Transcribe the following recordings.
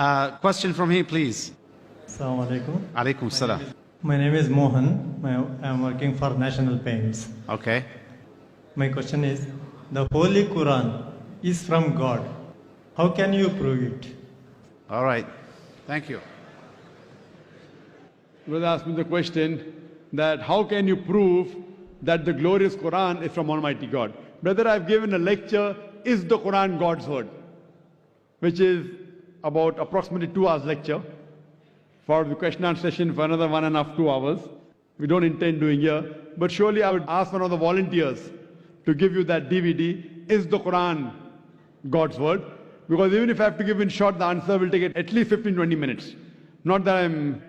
Question from here, please. Assalamu alaikum. Alaikum salam. My name is Mohan. I am working for National Paints. Okay. My question is, the Holy Quran is from God. How can you prove it? All right. Thank you. Brother asked me the question that how can you prove that the glorious Quran is from Almighty God? Brother, I've given a lecture, Is the Quran God's Word? Which is about approximately 2 hours lecture. For the question and answer session for another 1.5 to 2 hours. We don't intend doing here. But surely I would ask one of the volunteers to give you that DVD, Is the Quran God's Word? Because even if I have to give in short, the answer will take at least 15-20 minutes. Not that I'm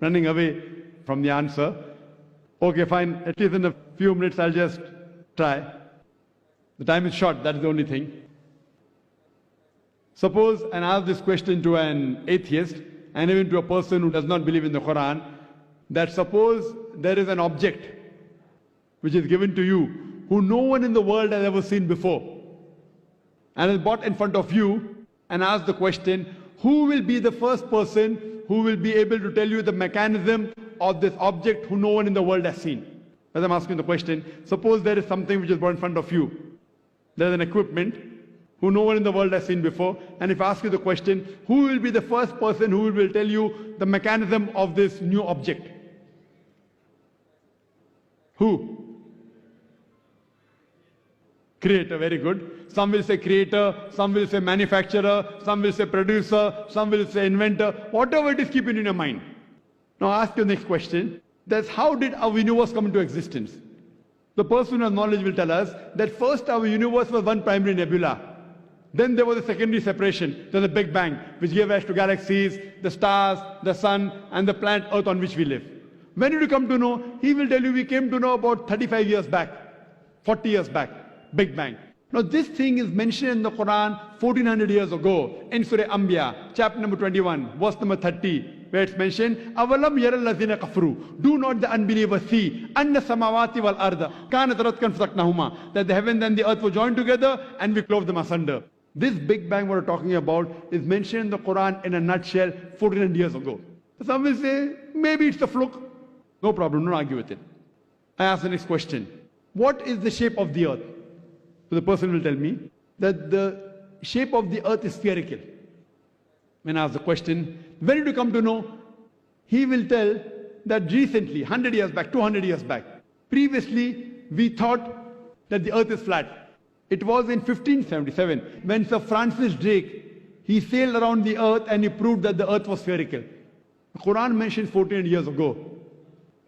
running away from the answer. Okay, fine. At least in a few minutes, I'll just try. The time is short, that is the only thing. Suppose and ask this question to an atheist and even to a person who does not believe in the Quran, that suppose there is an object which is given to you who no one in the world has ever seen before and is brought in front of you and ask the question, who will be the first person who will be able to tell you the mechanism of this object who no one in the world has seen? As I'm asking the question, suppose there is something which is brought in front of you. There is an equipment who no one in the world has seen before. And if I ask you the question, who will be the first person who will tell you the mechanism of this new object? Who? Creator, very good. Some will say creator, some will say manufacturer, some will say producer, some will say inventor. Whatever it is, keep it in your mind. Now ask your next question. That's how did our universe come into existence? The person who has knowledge will tell us that first our universe was one primary nebula. Then there was a secondary separation, there's a Big Bang, which gave rise to galaxies, the stars, the sun, and the planet Earth on which we live. When did you come to know? He will tell you we came to know about 35 years back, 40 years back, Big Bang. Now this thing is mentioned in the Quran 1400 years ago in Surah Anbiya, chapter number 21, verse number 30, where it's mentioned, Avalam yaral lazina kafru. Do not the unbelievers see anna samawati wal arda kanat ratkan fasaknahuma, that the heaven and the earth were joined together and we clove them asunder. This Big Bang we're talking about is mentioned in the Quran in a nutshell 1400 years ago. Some will say, maybe it's a fluke. No problem, don't argue with it. I ask the next question. What is the shape of the earth? So the person will tell me that the shape of the earth is spherical. When I ask the question, when did you come to know? He will tell that recently, 100 years back, 200 years back, previously we thought that the earth is flat. It was in 1577 when Sir Francis Drake, he sailed around the earth and he proved that the earth was spherical. The Quran mentions 14 years ago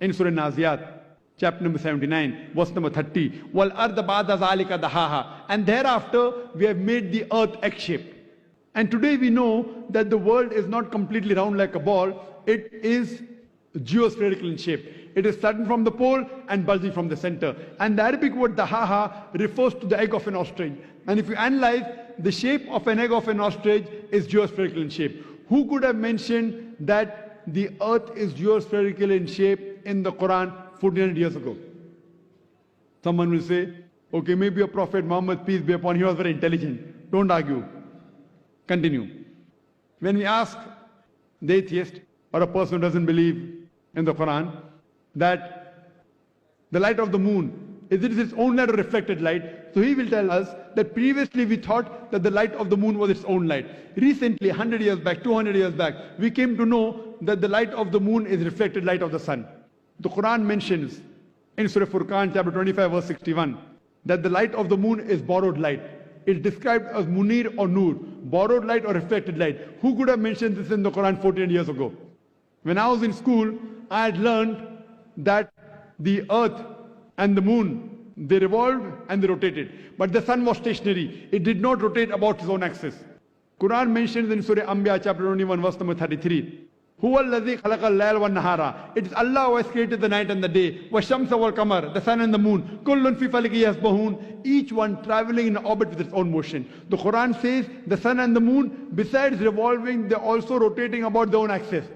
in Surah Naziyat, chapter number 79, verse number 30. Wal arda ba'da zalika dahaha. And thereafter we have made the earth egg-shaped. And today we know that the world is not completely round like a ball. It is geospherical in shape. It is flattened from the pole and bulging from the center. And the Arabic word dahaha refers to the egg of an ostrich. And if you analyze, the shape of an egg of an ostrich is geospherical in shape. Who could have mentioned that the earth is geospherical in shape in the Quran 1400 years ago? Someone will say, okay, maybe a Prophet Muhammad, peace be upon him, he was very intelligent. Don't argue. Continue. When we ask the atheist or a person who doesn't believe in the Quran that the light of the moon, is it its own light or reflected light? So he will tell us that previously we thought that the light of the moon was its own light. Recently, 100 years back, 200 years back, we came to know that the light of the moon is reflected light of the sun. The Quran mentions in Surah Furqan, chapter 25, verse 61, that the light of the moon is borrowed light. It's described as munir or nur, borrowed light or reflected light. Who could have mentioned this in the Quran 14 years ago? When I was in school, I had learned that the earth and the moon, they revolved and they rotated. But the sun was stationary. It did not rotate about its own axis. Quran mentions in Surah Anbiya, chapter 21, verse number 33, Huwa alladhi khalaqa al-layla wan-nahara. It is Allah who has created the night and the day. Wash-shamsa wal-qamar, the sun and the moon. Kullun fi falaki yasbahun. Each one traveling in orbit with its own motion. The Quran says the sun and the moon, besides revolving, they are also rotating about their own axis.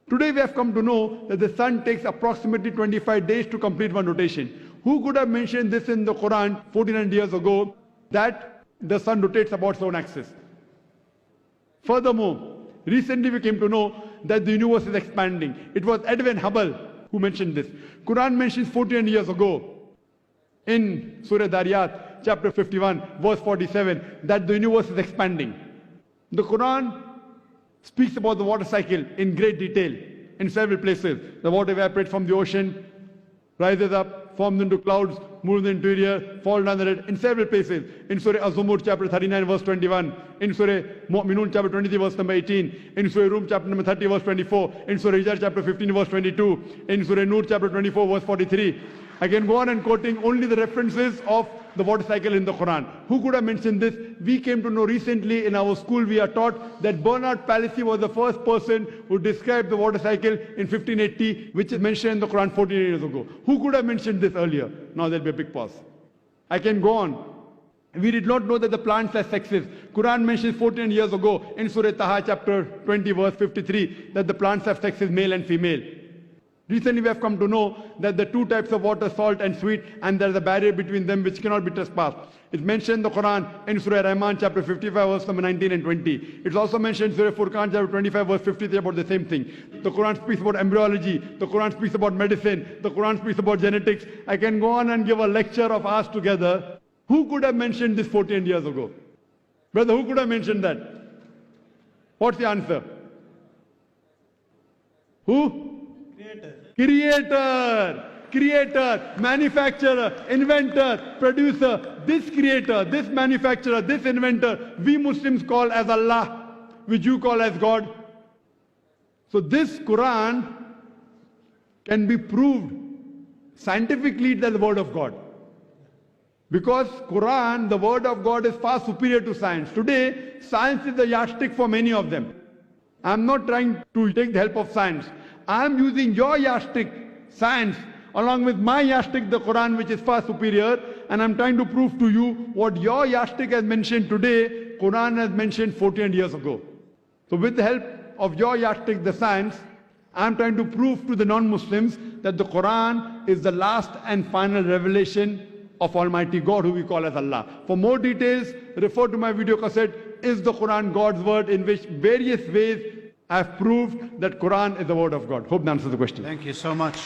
Today we have come to know that the sun takes approximately 25 days to complete one rotation. Who could have mentioned this in the Quran 1400 years ago, that the sun rotates about its own axis? Furthermore, Recently we came to know that the universe is expanding. It was Edwin Hubble who mentioned this. Quran mentions 14 years ago in Surah Dariyat, chapter 51, verse 47, that the universe is expanding. The Quran speaks about the water cycle in great detail in several places. The water evaporates from the ocean, rises up, forms into clouds, moves into the interior, falls down the red, in several places. In Surah Az-Zumur, chapter 39, verse 21. In Surah Mu'minun, chapter 23, verse number 18. In Surah Rum, chapter number 30, verse 24. In Surah Hijr, chapter 15, verse 22. In Surah Nur, chapter 24, verse 43. I can go on and quoting only the references of the water cycle in the Quran. Who could have mentioned this? We came to know recently in our school, we are taught that Bernard Palissy was the first person who described the water cycle in 1580, which is mentioned in the Quran 14 years ago. Who could have mentioned this earlier? Now there'll be a big pause. I can go on. We did not know that the plants have sexes. Quran mentions 14 years ago in Surah Taha chapter 20 verse 53 that the plants have sexes, male and female. Recently we have come to know that the two types of water, salt and sweet, and there is a barrier between them which cannot be trespassed. It's mentioned in the Quran in Surah Rahman chapter 55 verse number 19 and 20. It's also mentioned in Surah Furqan chapter 25 verse 53 about the same thing. The Quran speaks about embryology. The Quran speaks about medicine. The Quran speaks about genetics. I can go on and give a lecture of ours together. Who could have mentioned this 14 years ago? Brother, who could have mentioned that? What's the answer? Who? Creator, manufacturer, inventor, producer. This creator, this manufacturer, this inventor, we Muslims call as Allah, which you call as God. So this Quran can be proved scientifically that the word of God. Because Quran, the word of God, is far superior to science. Today, science is the yardstick for many of them. I'm not trying to take the help of science. I'm using your yardstick, science, along with my yardstick, the Quran, which is far superior, and I'm trying to prove to you what your yardstick has mentioned today, Quran has mentioned 14 years ago. So with the help of your yardstick, the science, I'm trying to prove to the non-Muslims that the Quran is the last and final revelation of Almighty God, who we call as Allah. For more details, refer to my video cassette, Is the Quran God's Word?, in which various ways I have proved that Quran is the word of God. Hope that answers the question. Thank you so much.